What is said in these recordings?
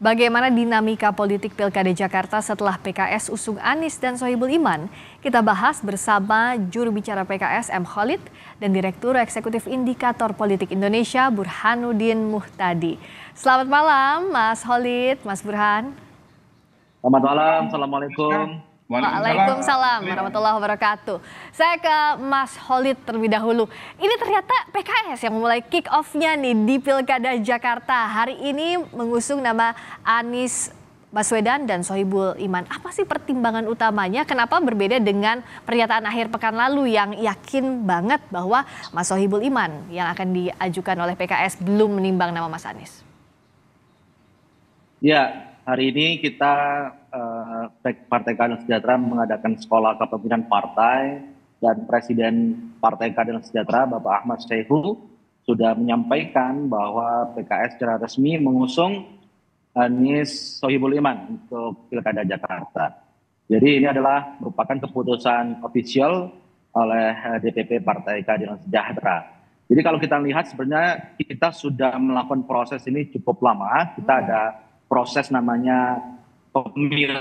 Bagaimana dinamika politik Pilkada Jakarta setelah PKS usung Anies dan Sohibul Iman? Kita bahas bersama juru bicara PKS M. Khalid dan Direktur Eksekutif Indikator Politik Indonesia Burhanuddin Muhtadi. Selamat malam Mas Khalid, Mas Burhan. Selamat malam, Assalamualaikum. Waalaikumsalam warahmatullahi wabarakatuh. Saya ke Mas Khalid terlebih dahulu. Ini ternyata PKS yang mulai kick off-nya nih di Pilkada Jakarta. Hari ini mengusung nama Anies Baswedan dan Sohibul Iman. Apa sih pertimbangan utamanya? Kenapa berbeda dengan pernyataan akhir pekan lalu yang yakin banget bahwa Mas Sohibul Iman yang akan diajukan oleh PKS belum menimbang nama Mas Anies? Ya, hari ini kita Partai Keadilan Sejahtera mengadakan sekolah kepemimpinan partai dan Presiden Partai Keadilan Sejahtera Bapak Ahmad Saihu sudah menyampaikan bahwa PKS secara resmi mengusung Anies Sohibul Iman untuk Pilkada Jakarta. Jadi ini adalah merupakan keputusan ofisial oleh DPP Partai Keadilan Sejahtera. Jadi kalau kita lihat sebenarnya kita sudah melakukan proses ini cukup lama. Kita ada proses namanya pemilihan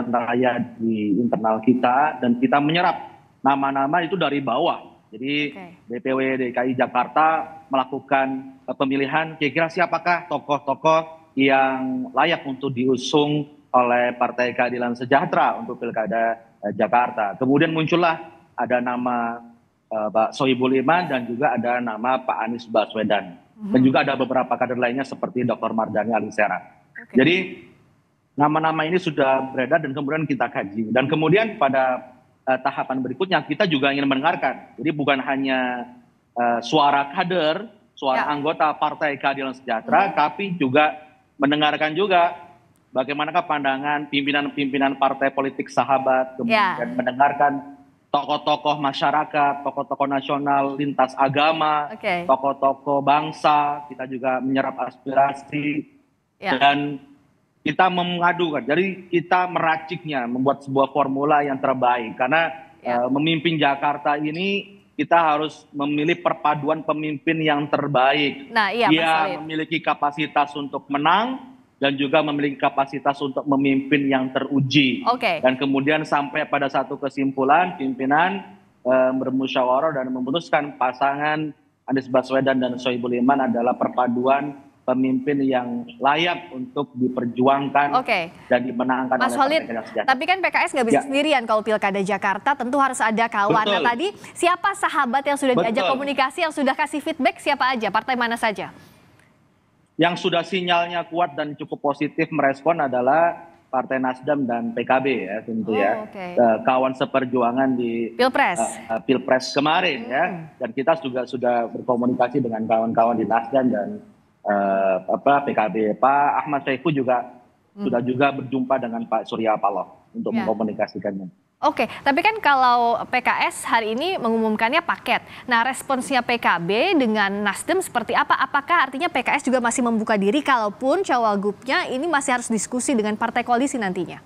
raya di internal kita, dan kita menyerap nama-nama itu dari bawah. Jadi DPW DKI Jakarta melakukan pemilihan kira-kira siapakah tokoh-tokoh yang layak untuk diusung oleh Partai Keadilan Sejahtera untuk Pilkada Jakarta. Kemudian muncullah ada nama Pak Sohibul Iman dan juga ada nama Pak Anies Baswedan. Dan juga ada beberapa kader lainnya seperti Dr. Mardhani Alisera. Jadi nama-nama ini sudah beredar dan kemudian kita kaji. Dan kemudian pada tahapan berikutnya kita juga ingin mendengarkan. Jadi bukan hanya suara kader, suara anggota Partai Keadilan Sejahtera, tapi juga mendengarkan juga bagaimanakah pandangan pimpinan-pimpinan partai politik sahabat, kemudian mendengarkan tokoh-tokoh masyarakat, tokoh-tokoh nasional, lintas agama, tokoh-tokoh bangsa. Kita juga menyerap aspirasi dan kita mengadukan. Jadi kita meraciknya, membuat sebuah formula yang terbaik. Karena memimpin Jakarta ini kita harus memilih perpaduan pemimpin yang terbaik. Dia memiliki kapasitas untuk menang dan juga memiliki kapasitas untuk memimpin yang teruji. Dan kemudian sampai pada satu kesimpulan, pimpinan bermusyawarah dan memutuskan pasangan Anies Baswedan dan Sohibul Iman adalah perpaduan pemimpin yang layak untuk diperjuangkan dan dimenangkan Mas oleh Khalid, Partai Keadilan Sejahtera. tapi kan PKS nggak bisa sendirian kalau Pilkada Jakarta, tentu harus ada kawan. Nah tadi siapa sahabat yang sudah diajak komunikasi, yang sudah kasih feedback, siapa aja, partai mana saja? Yang sudah sinyalnya kuat dan cukup positif merespon adalah Partai Nasdem dan PKB ya tentu kawan seperjuangan di Pilpres kemarin ya, dan kita juga sudah berkomunikasi dengan kawan-kawan di Nasdem dan PKB. Pak Ahmad Saihu juga sudah berjumpa dengan Pak Surya Paloh untuk mengkomunikasikannya. Tapi kan kalau PKS hari ini mengumumkannya paket. Nah, responsnya PKB dengan Nasdem seperti apa? Apakah artinya PKS juga masih membuka diri kalaupun cawagupnya ini masih harus diskusi dengan partai koalisi nantinya?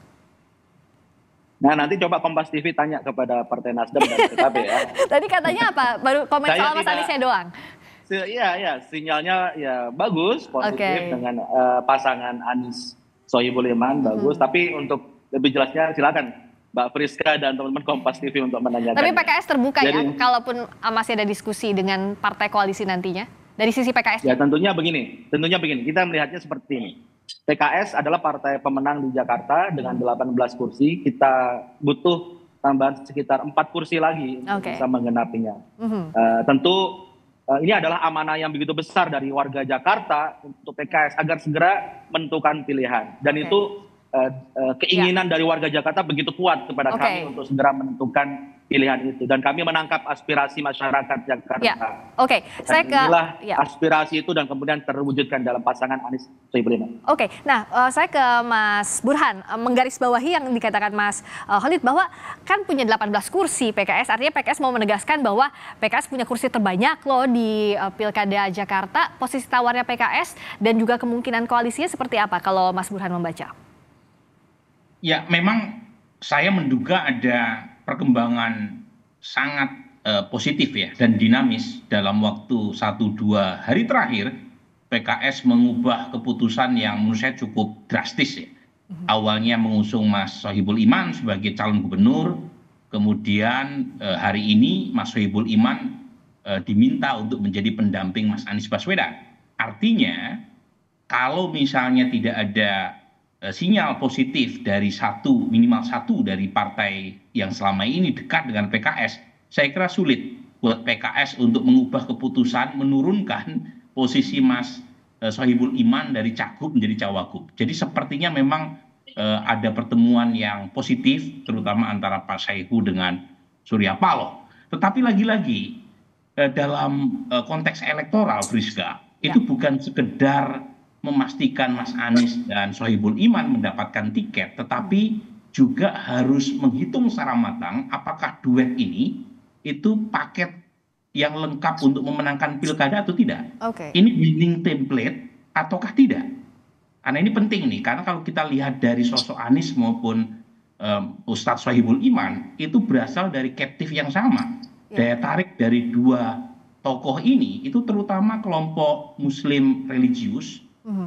Nah, nanti coba Kompas TV tanya kepada Partai Nasdem dan PKB ya. Tadi katanya apa? Baru komen soal Mas Aniesnya doang. Iya, sinyalnya ya bagus, positif dengan pasangan Anies Sohibul Iman bagus. Tapi untuk lebih jelasnya silakan Mbak Friska dan teman-teman Kompas TV untuk menanyakan. Tapi PKS terbuka ya, kalaupun masih ada diskusi dengan partai koalisi nantinya dari sisi PKS? Ya tentunya begini, kita melihatnya seperti ini. PKS adalah partai pemenang di Jakarta dengan 18 kursi. Kita butuh tambahan sekitar 4 kursi lagi untuk bisa menggenapinya. Tentu ini adalah amanah yang begitu besar dari warga Jakarta untuk PKS agar segera menentukan pilihan. Dan itu keinginan dari warga Jakarta begitu kuat kepada kami untuk segera menentukan pilihan itu, dan kami menangkap aspirasi masyarakat Jakarta. Saya ke aspirasi itu dan kemudian terwujudkan dalam pasangan Anies Sohibul Iman. Nah saya ke Mas Burhan, menggarisbawahi yang dikatakan Mas Khalid bahwa kan punya 18 kursi PKS, artinya PKS mau menegaskan bahwa PKS punya kursi terbanyak loh di Pilkada Jakarta. Posisi tawarnya PKS dan juga kemungkinan koalisinya seperti apa kalau Mas Burhan membaca? Ya, memang saya menduga ada perkembangan sangat positif ya dan dinamis dalam waktu 1-2 hari terakhir PKS mengubah keputusan yang menurut saya cukup drastis ya. Awalnya mengusung Mas Sohibul Iman sebagai calon gubernur, kemudian hari ini Mas Sohibul Iman diminta untuk menjadi pendamping Mas Anies Baswedan. Artinya kalau misalnya tidak ada sinyal positif dari minimal satu dari partai yang selama ini dekat dengan PKS, saya kira sulit buat PKS untuk mengubah keputusan menurunkan posisi Mas Sohibul Iman dari cagup menjadi cawagup. Jadi sepertinya memang ada pertemuan yang positif, terutama antara Pak Saihu dengan Surya Paloh. Tetapi lagi-lagi dalam konteks elektoral, Friska, itu bukan sekedar memastikan Mas Anies dan Sohibul Iman mendapatkan tiket, tetapi juga harus menghitung secara matang apakah duet ini itu paket yang lengkap untuk memenangkan pilkada atau tidak. Ini winning template ataukah tidak? Karena ini penting nih, karena kalau kita lihat dari sosok Anies maupun Ustadz Sohibul Iman itu berasal dari captive yang sama. Daya tarik dari dua tokoh ini itu terutama kelompok Muslim religius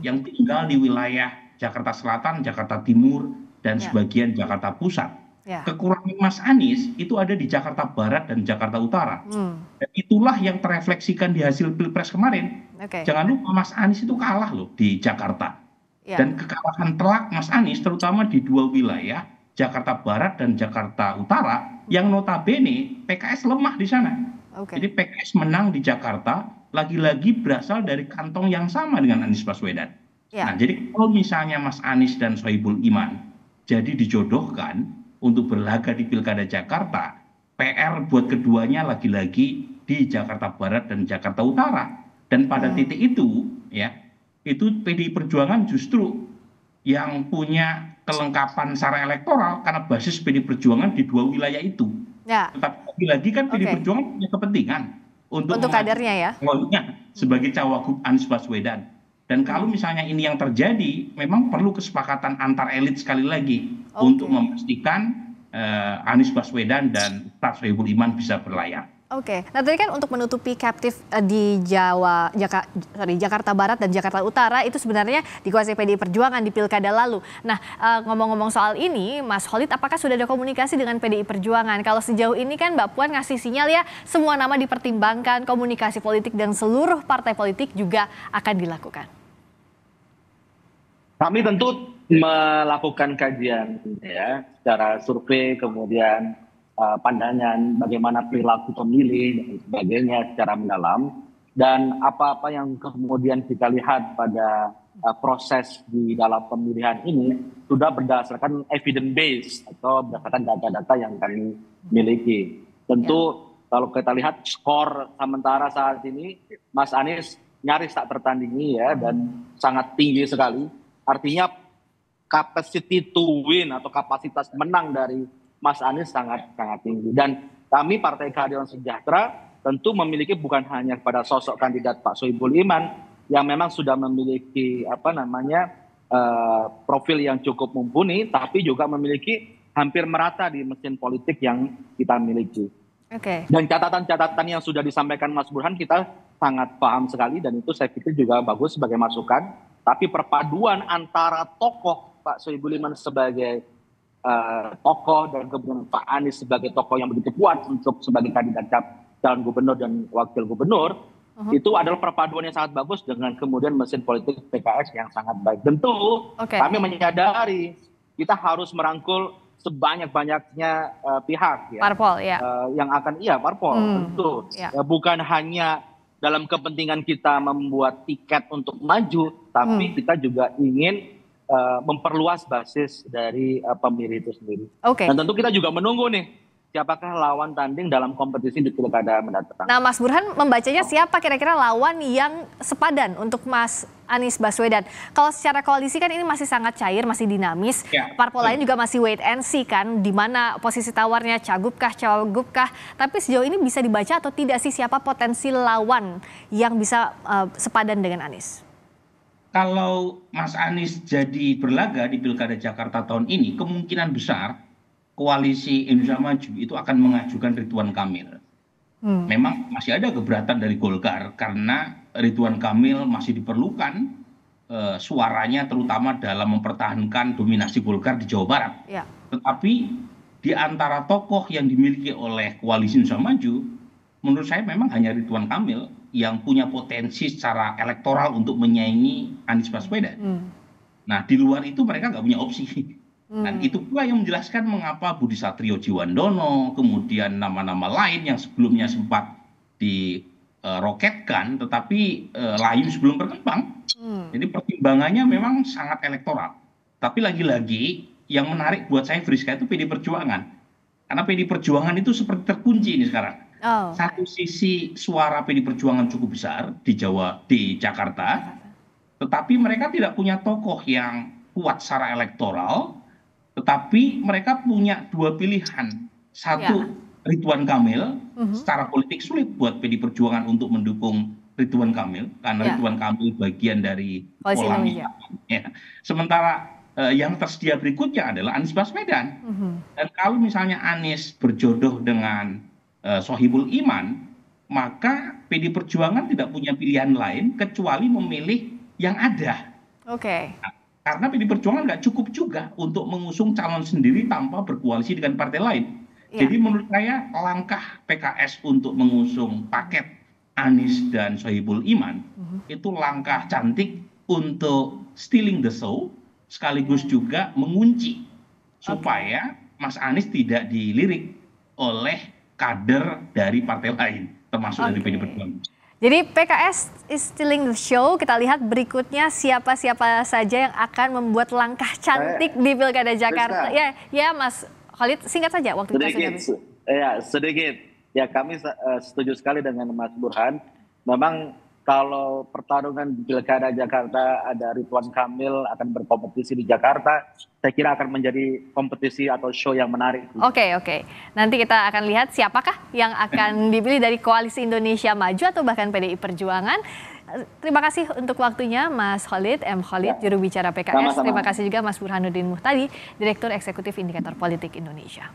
yang tinggal di wilayah Jakarta Selatan, Jakarta Timur, dan sebagian Jakarta Pusat. Kekurangan Mas Anies itu ada di Jakarta Barat dan Jakarta Utara. Dan itulah yang terefleksikan di hasil Pilpres kemarin. Jangan lupa Mas Anies itu kalah loh di Jakarta. Dan kekalahan telak Mas Anies terutama di dua wilayah, Jakarta Barat dan Jakarta Utara, yang notabene PKS lemah di sana. Jadi PKS menang di Jakarta, lagi-lagi berasal dari kantong yang sama dengan Anies Baswedan. Nah, jadi kalau misalnya Mas Anies dan Sohibul Iman jadi dijodohkan untuk berlaga di Pilkada Jakarta, PR buat keduanya lagi-lagi di Jakarta Barat dan Jakarta Utara. Dan pada titik itu, itu PDI Perjuangan justru yang punya kelengkapan secara elektoral karena basis PDI Perjuangan di dua wilayah itu. Tetapi lagi-lagi kan PDI Perjuangan punya kepentingan untuk kadernya sebagai cawagup Anies Baswedan. Dan kalau misalnya ini yang terjadi, memang perlu kesepakatan antar elit sekali lagi untuk memastikan Anies Baswedan dan Ustadz Sohibul Iman bisa berlayar. Nah tadi kan untuk menutupi captive di Jakarta Barat dan Jakarta Utara itu sebenarnya dikuasai PDI Perjuangan di pilkada lalu. Nah ngomong-ngomong soal ini, Mas Khalid, apakah sudah ada komunikasi dengan PDI Perjuangan? Kalau sejauh ini kan Mbak Puan ngasih sinyal ya semua nama dipertimbangkan, komunikasi politik dan seluruh partai politik juga akan dilakukan. Kami tentu melakukan kajian secara survei, kemudian pandangan bagaimana perilaku pemilih dan sebagainya secara mendalam, dan apa-apa yang kemudian kita lihat pada proses di dalam pemilihan ini sudah berdasarkan evidence based atau berdasarkan data-data yang kami miliki. Tentu kalau kita lihat skor sementara saat ini Mas Anies nyaris tak tertandingi dan sangat tinggi sekali. Artinya capacity to win atau kapasitas menang dari Mas Anies sangat tinggi. Dan kami Partai Keadilan Sejahtera tentu memiliki bukan hanya pada sosok kandidat Pak Sohibul Iman yang memang sudah memiliki profil yang cukup mumpuni, tapi juga memiliki hampir merata di mesin politik yang kita miliki. Dan catatan-catatan yang sudah disampaikan Mas Burhan kita sangat paham sekali, dan itu saya pikir juga bagus sebagai masukan. Tapi perpaduan antara tokoh Pak Sohibul Iman sebagai tokoh dan kemudian Pak Anies sebagai tokoh yang begitu kuat untuk sebagai kandidat calon gubernur dan wakil gubernur, itu adalah perpaduan yang sangat bagus dengan kemudian mesin politik PKS yang sangat baik. Tentu kami menyadari kita harus merangkul sebanyak-banyaknya pihak parpol yang akan parpol tentu bukan hanya dalam kepentingan kita membuat tiket untuk maju, tapi kita juga ingin memperluas basis dari pemilih itu sendiri. Dan tentu kita juga menunggu nih siapakah lawan tanding dalam kompetisi di pilkada mendatang. Nah, Mas Burhan membacanya siapa kira-kira lawan yang sepadan untuk Mas Anies Baswedan? Kalau secara koalisi kan ini masih sangat cair, masih dinamis. Parpol lain juga masih wait and see kan, di mana posisi tawarnya cagup kah, cawagup kah. Tapi sejauh ini bisa dibaca atau tidak sih siapa potensi lawan yang bisa sepadan dengan Anies? Kalau Mas Anies jadi berlaga di Pilkada Jakarta tahun ini, kemungkinan besar koalisi Indonesia Maju itu akan mengajukan Ridwan Kamil. Memang masih ada keberatan dari Golkar karena Ridwan Kamil masih diperlukan suaranya terutama dalam mempertahankan dominasi Golkar di Jawa Barat. Ya. Tetapi di antara tokoh yang dimiliki oleh koalisi Indonesia Maju, menurut saya memang hanya Ridwan Kamil yang punya potensi secara elektoral untuk menyaingi Anies Baswedan. Nah, di luar itu mereka nggak punya opsi. Dan itu pula yang menjelaskan mengapa Budi Satrio Jiwandono, kemudian nama-nama lain yang sebelumnya sempat diroketkan, tetapi layu sebelum berkembang. Jadi pertimbangannya memang sangat elektoral. Tapi lagi-lagi yang menarik buat saya, Friska, itu PD Perjuangan. Karena PD Perjuangan itu seperti terkunci ini sekarang. Satu sisi suara PD Perjuangan cukup besar di Jakarta, tetapi mereka tidak punya tokoh yang kuat secara elektoral, tetapi mereka punya dua pilihan. Satu, Ridwan Kamil, secara politik sulit buat PD Perjuangan untuk mendukung Ridwan Kamil, karena Ridwan Kamil bagian dari pola ya. Sementara yang tersedia berikutnya adalah Anies Baswedan. Dan kalau misalnya Anies berjodoh dengan Sohibul Iman, maka PD Perjuangan tidak punya pilihan lain kecuali memilih yang ada. Nah, karena PD Perjuangan nggak cukup juga untuk mengusung calon sendiri tanpa berkoalisi dengan partai lain. Jadi menurut saya langkah PKS untuk mengusung paket Anies dan Sohibul Iman itu langkah cantik untuk stealing the show, sekaligus juga mengunci supaya Mas Anies tidak dilirik oleh kader dari partai lain, termasuk dari PD Perjuangan. Jadi PKS is stealing the show. Kita lihat berikutnya siapa-siapa saja yang akan membuat langkah cantik di Pilkada Jakarta. Ya, Mas Khalid, singkat saja waktu kita sudah habis. Sedikit. Ya, kami setuju sekali dengan Mas Burhan. Memang kalau pertarungan di Pilkada Jakarta ada Ridwan Kamil akan berkompetisi di Jakarta, saya kira akan menjadi kompetisi atau show yang menarik. Oke. Nanti kita akan lihat siapakah yang akan dipilih dari Koalisi Indonesia Maju atau bahkan PDI Perjuangan. Terima kasih untuk waktunya Mas Khalid, M. Khalid, juru bicara PKS. Terima kasih juga Mas Burhanuddin Muhtadi, Direktur Eksekutif Indikator Politik Indonesia.